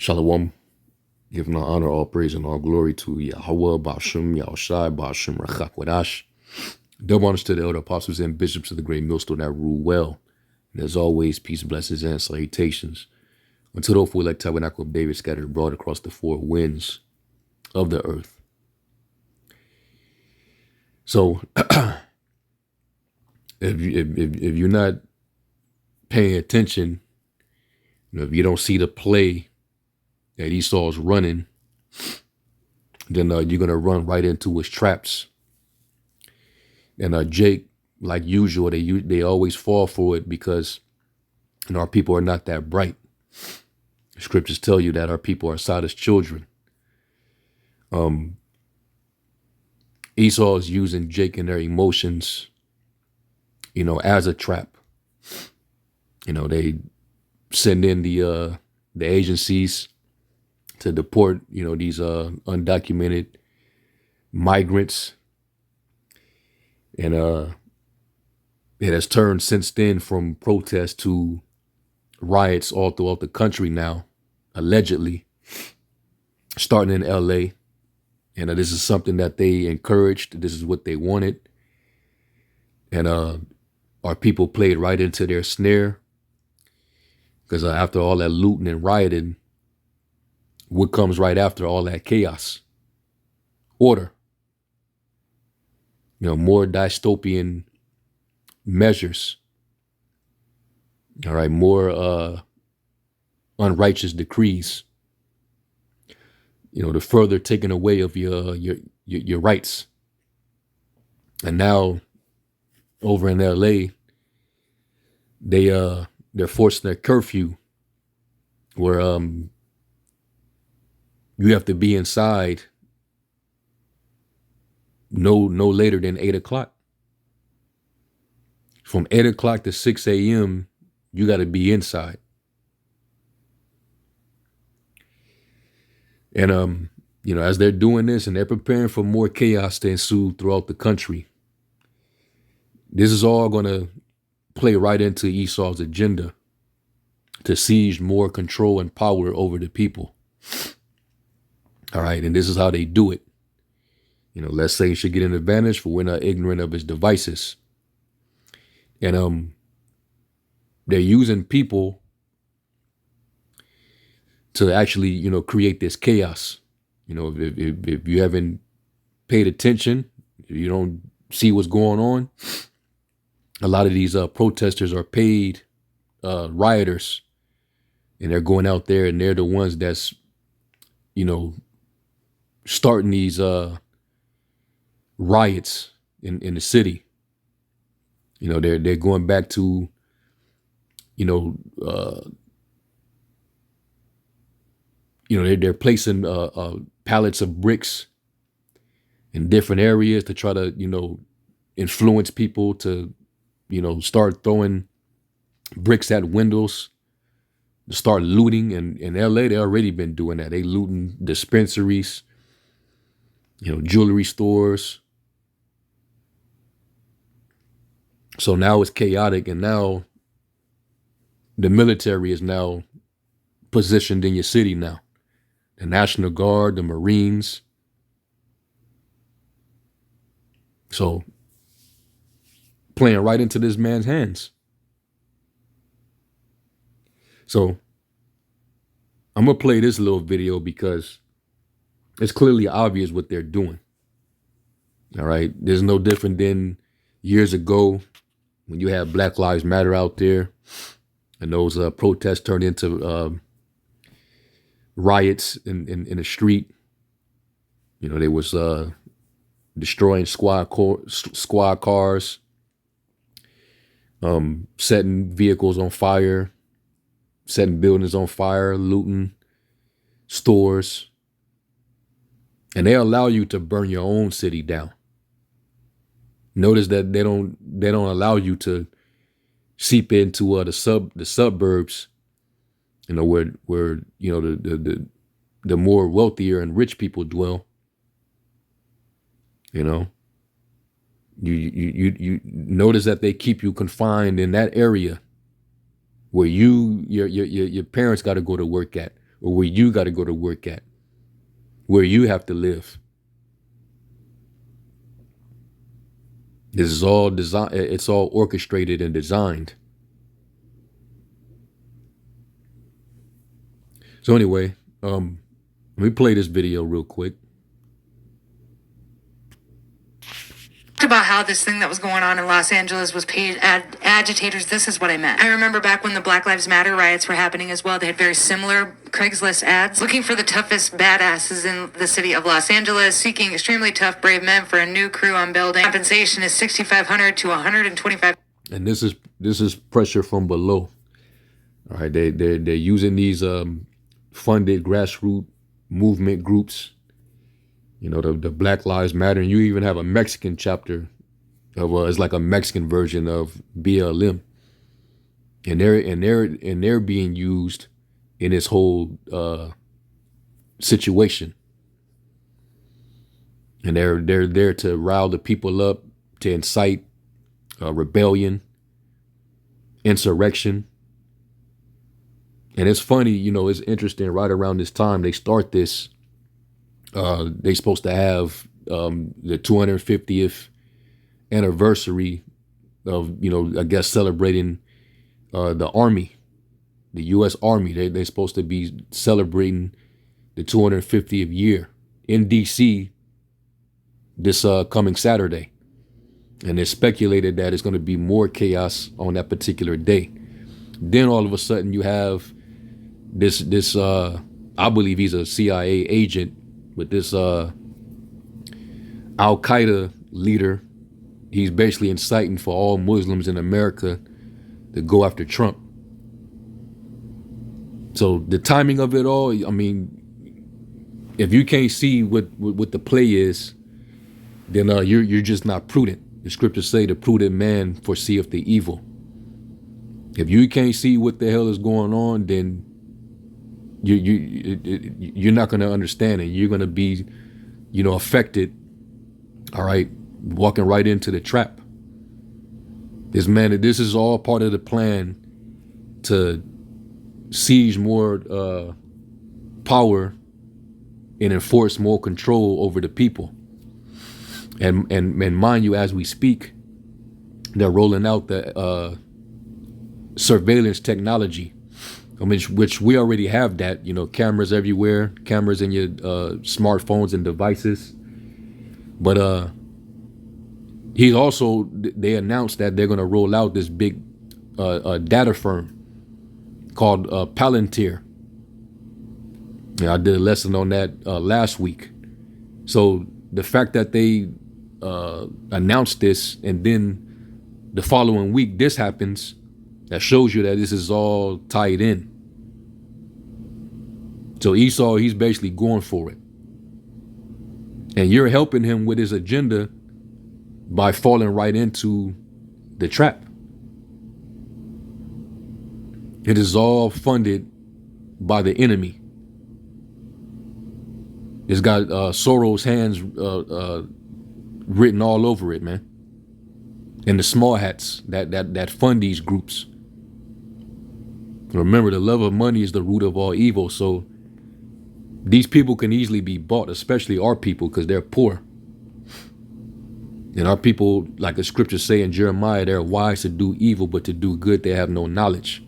Shalom, giving all honor, all praise, and all glory to Yahweh, Ba'ashem, Yahushai, Ba'ashem, Rachak, Wadash. Double honors to the elder apostles and bishops of the great millstone that rule well. And as always, peace, blessings, and salutations until the hopeful elect tabernacle of David scattered abroad across the four winds of the earth. So, if you're not paying attention, if you don't see the play that Esau's running, then you're gonna run right into his traps. And Jake, like usual, they always fall for it because our people are not that bright. Scriptures tell you that our people are Sodom's children. Esau is using Jake and their emotions, as a trap. They send in the agencies to deport, these undocumented migrants. And it has turned since then from protests to riots all throughout the country now, allegedly, starting in LA. And this is something that they encouraged. This is what they wanted. And our people played right into their snare. Because after all that looting and rioting, what comes right after all that chaos? Order. More dystopian measures. All right, more unrighteous decrees. The further taking away of your rights. And now, over in LA, they're forcing a curfew where you have to be inside no later than 8 o'clock. From 8 o'clock to 6 a.m., you got to be inside. And, as they're doing this and they're preparing for more chaos to ensue throughout the country, this is all going to play right into Esau's agenda to seize more control and power over the people. All right. And this is how they do it. Let's say he should get an advantage, for we're not ignorant of his devices. And they're using people to actually, create this chaos. If you haven't paid attention, if you don't see what's going on, a lot of these protesters are paid rioters, and they're going out there and they're the ones that's, starting these riots in the city. They're going back to, they're placing pallets of bricks in different areas to try to, influence people to, start throwing bricks at windows, to start looting. And in LA, they already been doing that. They looting dispensaries, jewelry stores. So now it's chaotic, and now the military is now positioned in your city now. The National Guard, the Marines. So playing right into this man's hands. So I'm going to play this little video because it's clearly obvious what they're doing. All right. There's no different than years ago when you had Black Lives Matter out there and those protests turned into riots in the street. They was destroying squad cars, setting vehicles on fire, setting buildings on fire, looting stores. And they allow you to burn your own city down. Notice that they don't allow you to seep into the suburbs, where the more wealthier and rich people dwell. You notice that they keep you confined in that area where your parents got to go to work at, or where you got to go to work at, where you have to live. This is all design. It's all orchestrated and designed. So anyway, let me play this video real quick. About how this thing that was going on in Los Angeles was paid agitators. This is what I meant. I remember back when the Black Lives Matter riots were happening as well. They had very similar Craigslist ads looking for the toughest badasses in the city of Los Angeles, seeking extremely tough, brave men for a new crew on building. Compensation is $6,500 to $125. And this is pressure from below. All right, they're using these funded grassroots movement groups. You know, the Black Lives Matter, and you even have a Mexican chapter of it's like a Mexican version of BLM, and they're being used in this whole situation, and they're there to rile the people up, to incite rebellion, insurrection. And it's funny, you know, it's interesting. Right around this time, they start this. They're supposed to have the 250th anniversary of, you know, I guess celebrating the Army, the U.S. Army. They're supposed to be celebrating the 250th year in D.C. this coming Saturday. And it's speculated that it's going to be more chaos on that particular day. Then all of a sudden you have this I believe he's a CIA agent, with this Al-Qaeda leader. He's basically inciting for all Muslims in America to go after Trump. So the timing of it all, I mean, if you can't see what the play is, then you're just not prudent. The scriptures say the prudent man foreseeth the evil. If you can't see what the hell is going on, then you're not going to understand it. You're going to be, you know, affected. All right, walking right into the trap. This is all part of the plan to seize more power and enforce more control over the people. And mind you, as we speak, they're rolling out the surveillance technology. I mean, which we already have that, you know, cameras everywhere, cameras in your smartphones and devices. But they announced that they're going to roll out this big data firm called Palantir. Yeah, I did a lesson on that last week. So the fact that they announced this and then the following week this happens, that shows you that this is all tied in. So Esau, he's basically going for it. And you're helping him with his agenda by falling right into the trap. It is all funded by the enemy. It's got Soros' hands written all over it, man. And the small hats that fund these groups. Remember, the love of money is the root of all evil. So these people can easily be bought, especially our people, because they're poor. And our people, like the scriptures say in Jeremiah, they're wise to do evil, but to do good they have no knowledge.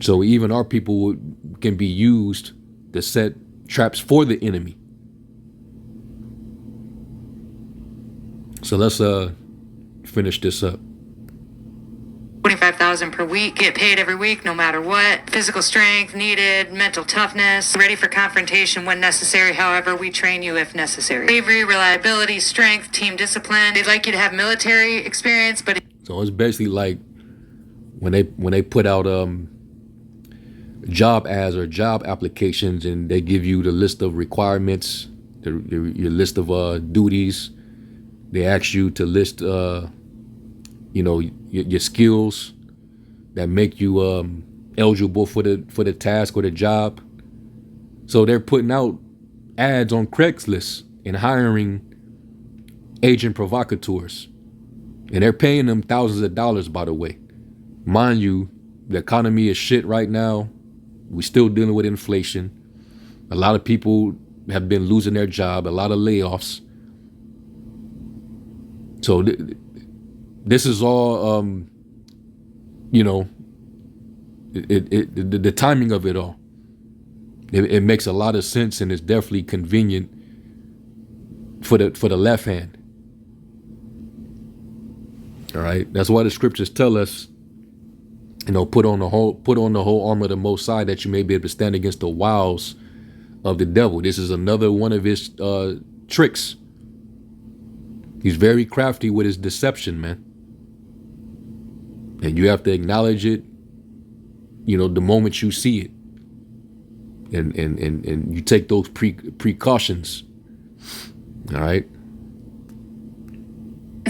So even our people can be used to set traps for the enemy. So let's finish this up. $25,000 per week, get paid every week, no matter what. Physical strength needed, mental toughness, ready for confrontation when necessary. However, we train you if necessary. Bravery, reliability, strength, team discipline. They'd like you to have military experience, but so it's basically like when they put out job ads or job applications, and they give you the list of requirements, your list of duties. They ask you to list you know, your skills that make you eligible for the task or the job. So they're putting out ads on Craigslist and hiring agent provocateurs, and they're paying them thousands of dollars, by the way. Mind you, the economy is shit right now. we're still dealing with inflation. A lot of people have been losing their job, a lot of layoffs. So this is all, you know, the timing of it all. It makes a lot of sense, and it's definitely convenient for the left hand. All right, that's why the scriptures tell us, put on the whole armor of the Most High, that you may be able to stand against the wiles of the devil. This is another one of his tricks. He's very crafty with his deception, man. And you have to acknowledge it, the moment you see it. And you take those precautions. All right.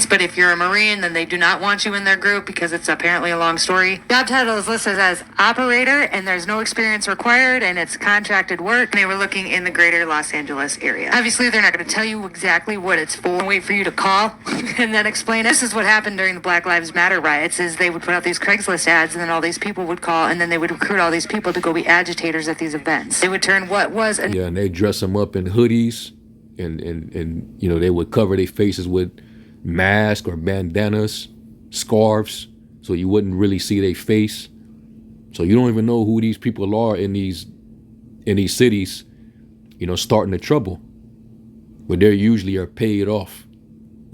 But if you're a Marine, then they do not want you in their group because it's apparently a long story. Job title is listed as operator, and there's no experience required, and it's contracted work. And they were looking in the greater Los Angeles area. Obviously, they're not going to tell you exactly what it's for. Wait for you to call and then explain it. This is what happened during the Black Lives Matter riots, is they would put out these Craigslist ads, and then all these people would call, and then they would recruit all these people to go be agitators at these events. They would turn what was... Yeah, and they dress them up in hoodies, and they would cover their faces with masks or bandanas, scarves, so you wouldn't really see their face. So you don't even know who these people are in these cities, starting the trouble. But they usually are paid off.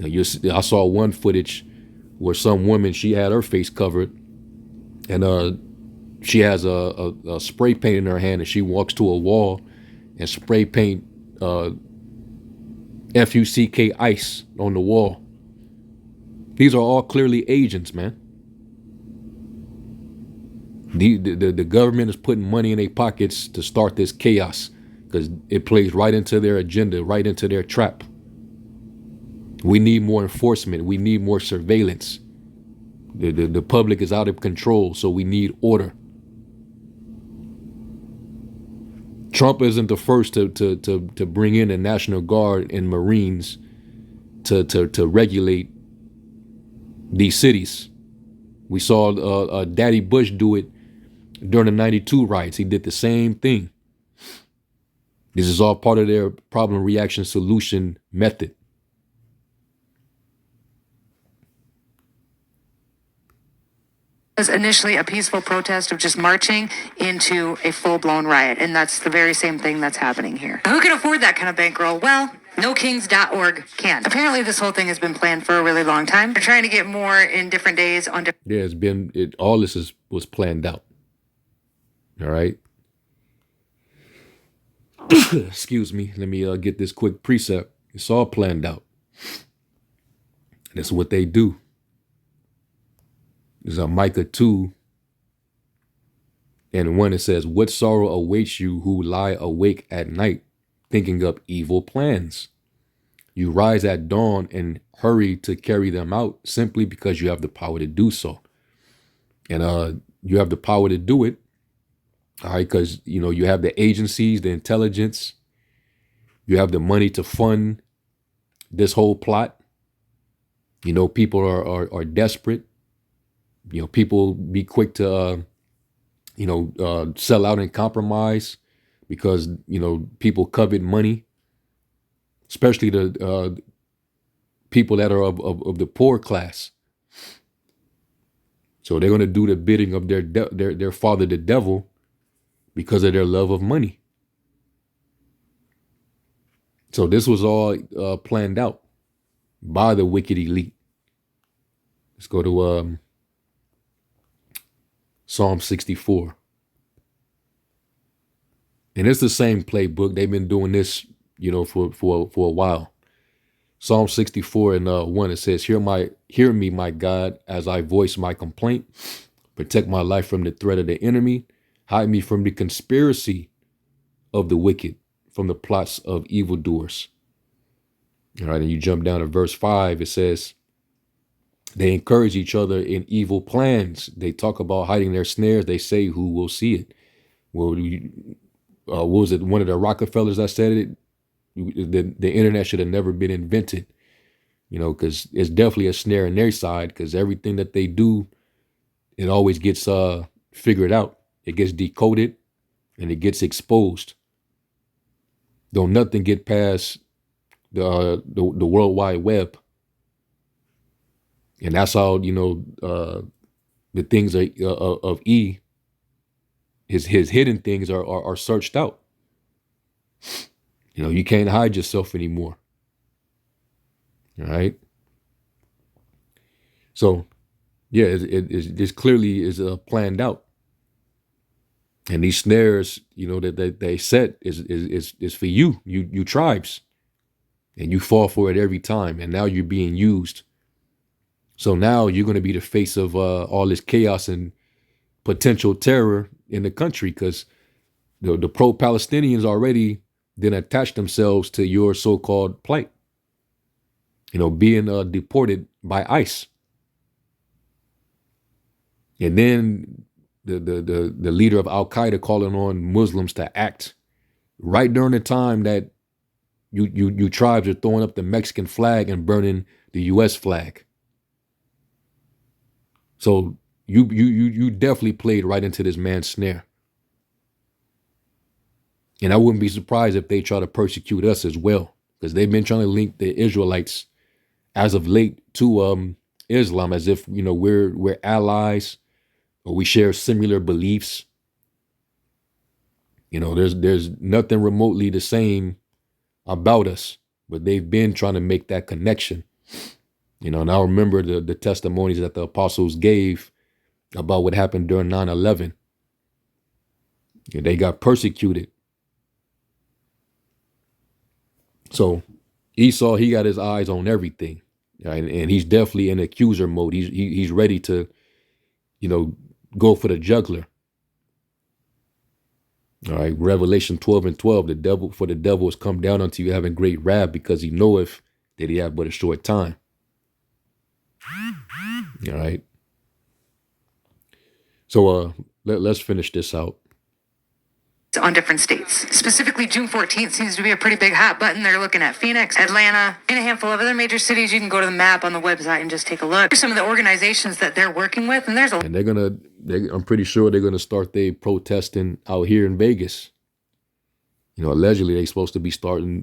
I saw one footage where some woman, she had her face covered, and she has a spray paint in her hand, and she walks to a wall and spray paint FUCK ice on the wall. These are all clearly agents, man. The government is putting money in their pockets to start this chaos because it plays right into their agenda, right into their trap. We need more enforcement. We need more surveillance. The public is out of control, so we need order. Trump isn't the first to bring in the National Guard and Marines to regulate these cities. We saw Daddy Bush do it during the 92 riots. He did the same thing. This is all part of their problem reaction solution method. Was initially a peaceful protest of just marching into a full-blown riot, and that's the very same thing that's happening here. Who can afford that kind of bankroll? Well, NoKings.org can. Apparently, this whole thing has been planned for a really long time. They're trying to get more in different days on different... Yeah, all this was planned out. All right. Excuse me. Let me get this quick precept. It's all planned out. That's what they do. There's a Micah 2 and one that says, "What sorrow awaits you who lie awake at night, thinking up evil plans? You rise at dawn and hurry to carry them out simply because you have the power to do so." And you have the power to do it, all right, because you have the agencies, the intelligence, you have the money to fund this whole plot. People are desperate. People be quick to, sell out and compromise because, people covet money, especially the people that are of the poor class. So they're going to do the bidding of their father, the devil, because of their love of money. So this was all planned out by the wicked elite. Let's go to Psalm 64. And it's the same playbook. They've been doing this, for a while. Psalm 64 and 1, it says, Hear me, my God, as I voice my complaint. Protect my life from the threat of the enemy. Hide me from the conspiracy of the wicked, from the plots of evildoers. All right, and you jump down to verse 5. It says, they encourage each other in evil plans. They talk about hiding their snares. They say, who will see it? Well, what was it? One of the Rockefellers that said it. The internet should have never been invented, because it's definitely a snare in their side, because everything that they do, it always gets figured out. It gets decoded. and it gets exposed. Don't nothing get past the World Wide Web, and that's how the things of E, his hidden things are searched out. You can't hide yourself anymore. All right. So yeah, this clearly is planned out, and these snares, that they set is for you tribes, and you fall for it every time, and now you're being used. So now you're going to be the face of all this chaos and potential terror in the country, because the pro-Palestinians already then attach themselves to your so-called plight, being deported by ICE. And then the leader of Al-Qaeda calling on Muslims to act right during the time that you tribes are throwing up the Mexican flag and burning the U.S. flag. So you definitely played right into this man's snare. And I wouldn't be surprised if they try to persecute us as well, because they've been trying to link the Israelites as of late to Islam, as if we're allies or we share similar beliefs. There's nothing remotely the same about us, but they've been trying to make that connection. And I remember the testimonies that the apostles gave about what happened during 9/11. They got persecuted. So Esau, he got his eyes on everything, right? And he's definitely in accuser mode. He's ready to, go for the juggler. All right, Revelation 12:12, the devil has come down unto you having great wrath, because he knoweth that he hath but a short time. All right. So let's finish this out. On different states. Specifically, June 14th seems to be a pretty big hot button. They're looking at Phoenix, Atlanta, and a handful of other major cities. You can go to the map on the website and just take a look. Here's some of the organizations that they're working with, and I'm pretty sure they're gonna start their protesting out here in Vegas. Allegedly they're supposed to be starting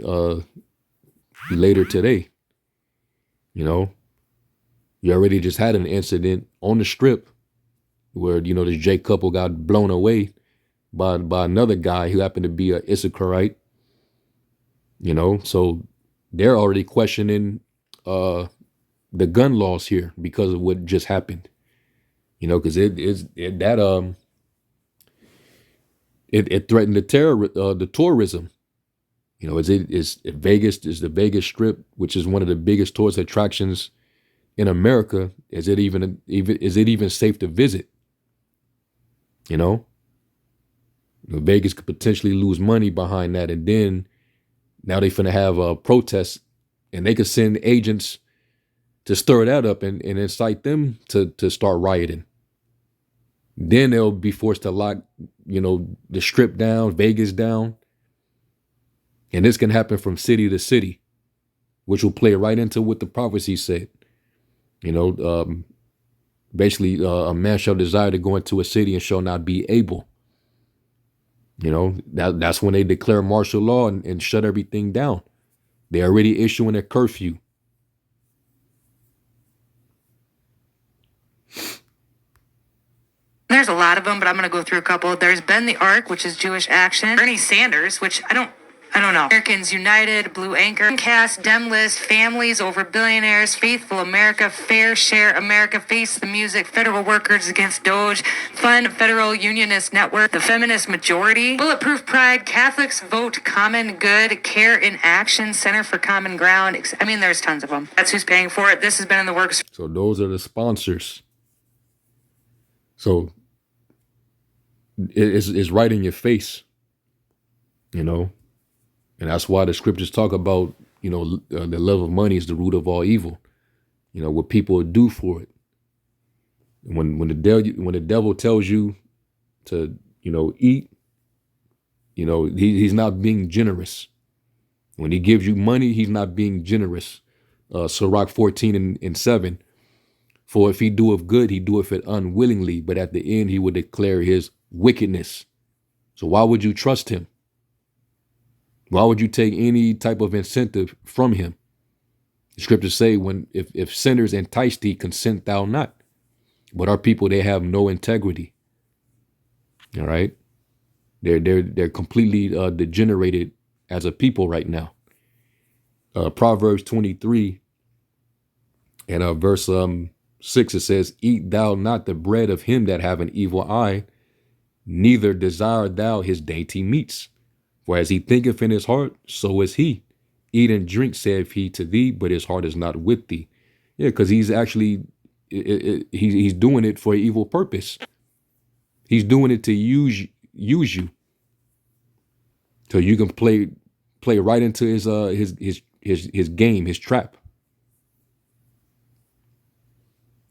later today. You already just had an incident on the Strip where this J couple got blown away by another guy who happened to be a Issacharite. So they're already questioning the gun laws here because of what just happened. Because it threatened the tourism. Is Vegas is the Vegas Strip, which is one of the biggest tourist attractions in America. Is it even safe to visit? Vegas could potentially lose money behind that, and then now they finna have protests, and they could send agents to stir that up and incite them to start rioting. Then they'll be forced to lock, the Strip down, Vegas down, and this can happen from city to city, which will play right into what the prophecy said. Basically, a man shall desire to go into a city and shall not be able. That's when they declare martial law and shut everything down. They're already issuing a curfew. There's a lot of them, but I'm going to go through a couple. There's Ben the Ark, which is Jewish Action. Bernie Sanders, which I don't know. Americans United, Blue Anchor, Cast, Demlist, Families Over Billionaires, Faithful America, Fair Share America, Face the Music, Federal Workers Against Doge, Fund Federal Unionist Network, The Feminist Majority, Bulletproof Pride, Catholics Vote Common Good, Care in Action, Center for Common Ground. There's tons of them. That's who's paying for it. This has been in the works. So those are the sponsors. So it's right in your face, and that's why the scriptures talk about, the love of money is the root of all evil. What people do for it. When the devil tells you to, eat, he's not being generous. When he gives you money, he's not being generous. Sirach 14:7. For if he doeth good, he doeth it unwillingly, but at the end he will declare his wickedness. So why would you trust him? Why would you take any type of incentive from him? The scriptures say, if sinners entice thee, consent thou not. But our people, they have no integrity. All right, they're completely degenerated as a people right now. Proverbs 23 and verse 6, it says, "Eat thou not the bread of him that have an evil eye, neither desire thou his dainty meats. For as he thinketh in his heart, so is he. Eat and drink, saith he to thee, but his heart is not with thee." Yeah, because he's actually he's doing it for an evil purpose. He's doing it to use you, so you can play right into his game, his trap.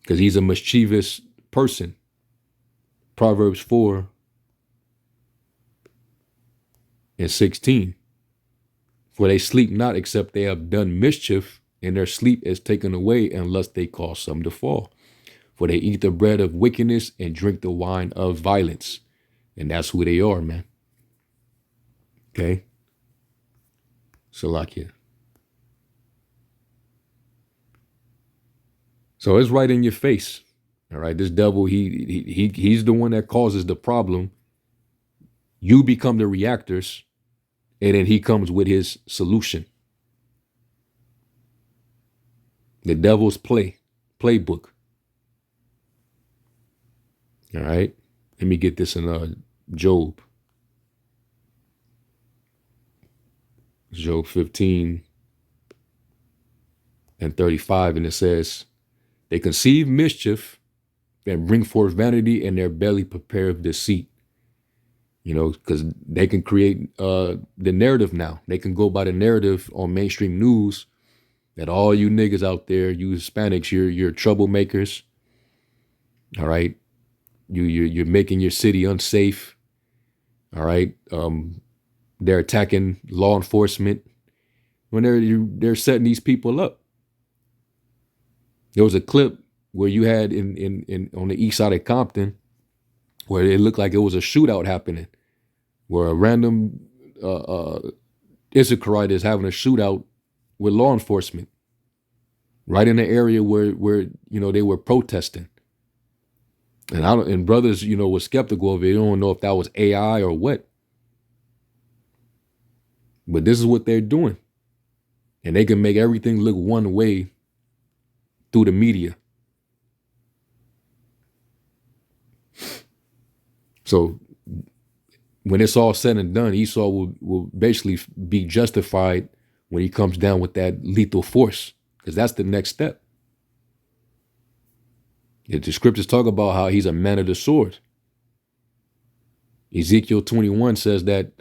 Because he's a mischievous person. Proverbs 4:16. For they sleep not except they have done mischief, and their sleep is taken away unless they cause some to fall. For they eat the bread of wickedness and drink the wine of violence. And that's who they are, man. Okay? Salakia. So it's right in your face. All right. This devil, he's the one that causes the problem. You become the reactors, and then he comes with his solution. The devil's playbook. All right. Let me get this in Job. Job 15:35, and it says, "They conceive mischief and bring forth vanity, and their belly prepareth deceit." You know, because they can create the narrative now. They can go by the narrative on mainstream news that all you niggas out there, you Hispanics, you're troublemakers. All right, you're making your city unsafe. All right, they're attacking law enforcement when they're setting these people up. There was a clip where you had in on the east side of Compton where it looked like it was a shootout happening, where a random Issacharite is having a shootout with law enforcement right in the area where they were protesting. And brothers, were skeptical of it. They don't know if that was AI or what. But this is what they're doing. And they can make everything look one way through the media. So when it's all said and done, Esau will basically be justified when he comes down with that lethal force, because that's the next step. The scriptures talk about how he's a man of the sword. Ezekiel 21 says that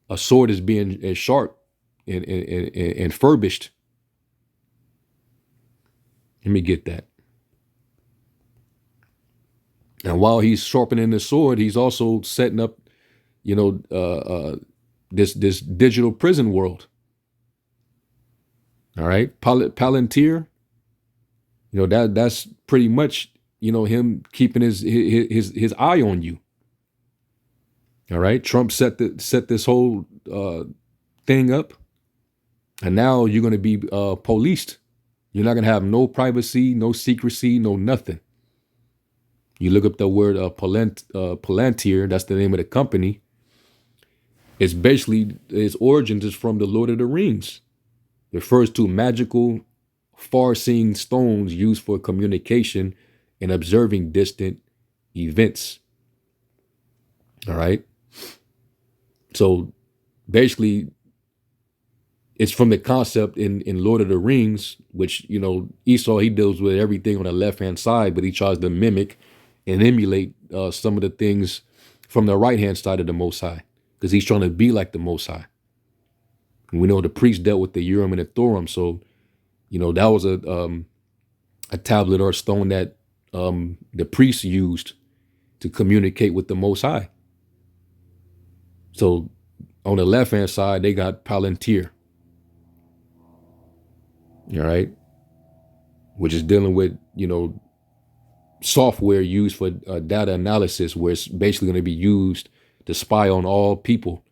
a sword is being sharp and furbished. Let me get that. And while he's sharpening the sword, he's also setting up, this digital prison world. All right, Palantir. That's pretty much him keeping his eye on you. All right, Trump set this whole thing up, and now you're going to be policed. You're not going to have no privacy, no secrecy, no nothing. You look up the word Palantir, that's the name of the company. It's basically, its origins is from the Lord of the Rings. It refers to magical, far-seeing stones used for communication and observing distant events. All right. So basically, it's from the concept in Lord of the Rings, which, Esau, he deals with everything on the left-hand side, but he tries to mimic and emulate some of the things from the right-hand side of the Most High, because he's trying to be like the Most High. And we know the priest dealt with the Urim and the Thummim, so, that was a tablet or a stone that the priests used to communicate with the Most High. So on the left-hand side, they got Palantir. All right. Which is dealing with, software used for data analysis, where it's basically going to be used to spy on all people.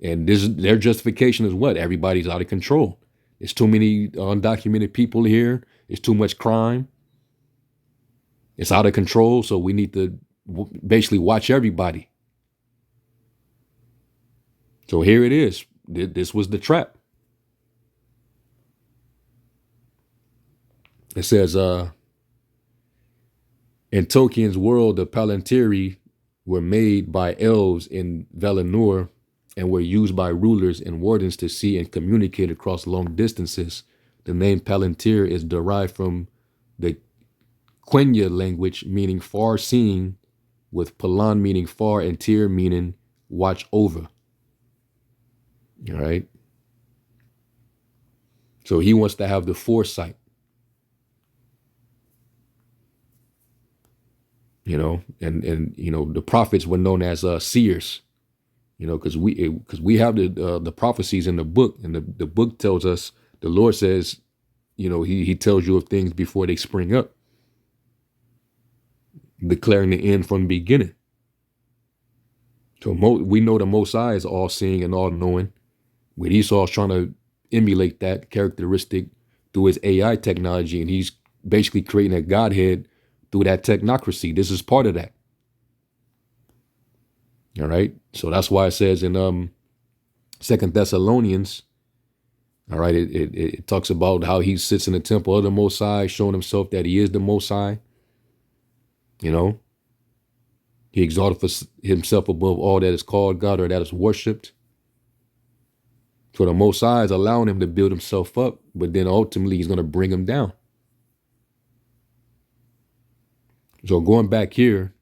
And their justification is what? Everybody's out of control. There's too many undocumented people here. There's too much crime. It's out of control. So we need to basically watch everybody. So here it is. This was the trap. It says, in Tolkien's world, the Palantiri were made by elves in Valinor and were used by rulers and wardens to see and communicate across long distances. The name Palantir is derived from the Quenya language, meaning far seeing, with Palan meaning far and Tir meaning watch over. All right. So he wants to have the foresight. And the prophets were known as seers, because we have the prophecies in the book, and the book tells us, the Lord says, he tells you of things before they spring up, declaring the end from the beginning. So we know the Most High is all seeing and all knowing, but Esau's trying to emulate that characteristic through his AI technology, and he's basically creating a Godhead through that technocracy. This is part of that. All right. So that's why it says in 2 Thessalonians, all right, it talks about how he sits in the temple of the Most High, showing himself that he is the Most High. He exalted himself above all that is called God or that is worshipped. So the Most High is allowing him to build himself up, but then ultimately he's going to bring him down. So going back here,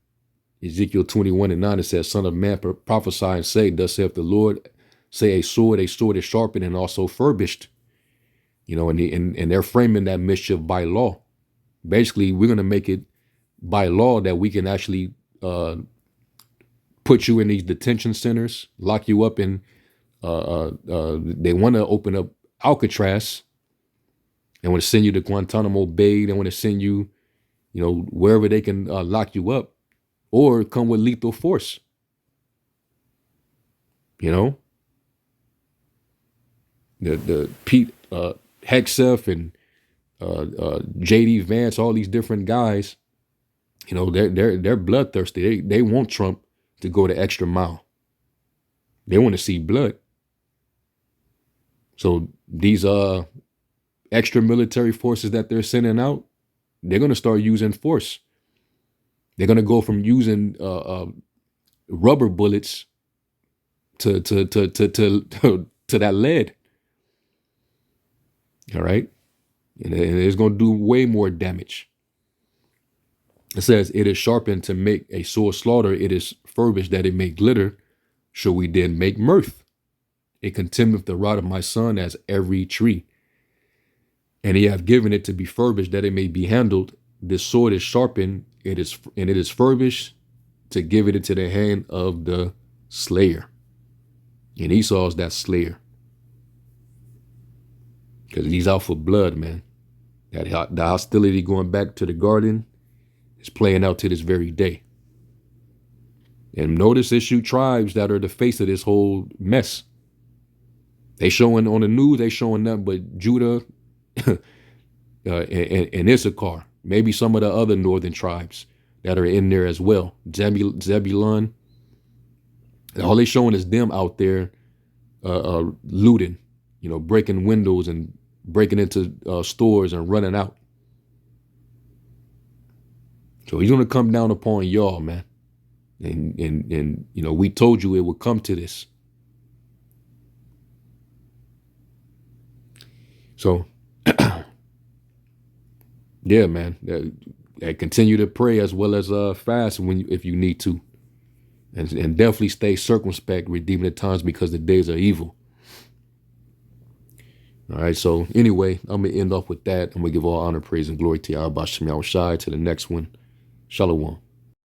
Ezekiel 21:9, it says, Son of man, prophesy and say, thus saith the Lord, say a sword is sharpened and also furbished. And they're framing that mischief by law. Basically, we're going to make it by law that we can actually put you in these detention centers, lock you up in, they want to open up Alcatraz. They want to send you to Guantanamo Bay. They want to send you, wherever they can lock you up, or come with lethal force. The Pete Hegseth and JD Vance, all these different guys, they're bloodthirsty. They want Trump to go the extra mile. They want to see blood. So these extra military forces that they're sending out, they're going to start using force. They're going to go from using rubber bullets to that lead. All right. And it's going to do way more damage. It says, it is sharpened to make a sore slaughter. It is furbished that it may glitter. Shall we then make mirth? It contemneth the rod of my son as every tree. And he hath given it to be furbished that it may be handled. This sword is sharpened, it is furbished to give it into the hand of the slayer. And Esau's that slayer. Because he's out for blood, man. The hostility going back to the garden is playing out to this very day. And notice issue tribes that are the face of this whole mess. They showing on the news, they showing nothing but Judah and Issachar. Maybe some of the other northern tribes that are in there as well. Zebulun. All they showing is them out there looting, breaking windows and breaking into stores and running out. So he's going to come down upon y'all, man. And we told you it would come to this. So, yeah, man, continue to pray as well as fast if you need to. And definitely stay circumspect, redeeming the times because the days are evil. All right, so anyway, I'm going to end off with that. I'm going to give all honor, praise, and glory to Yahweh Shem Yahushai. To the next one, Shalom.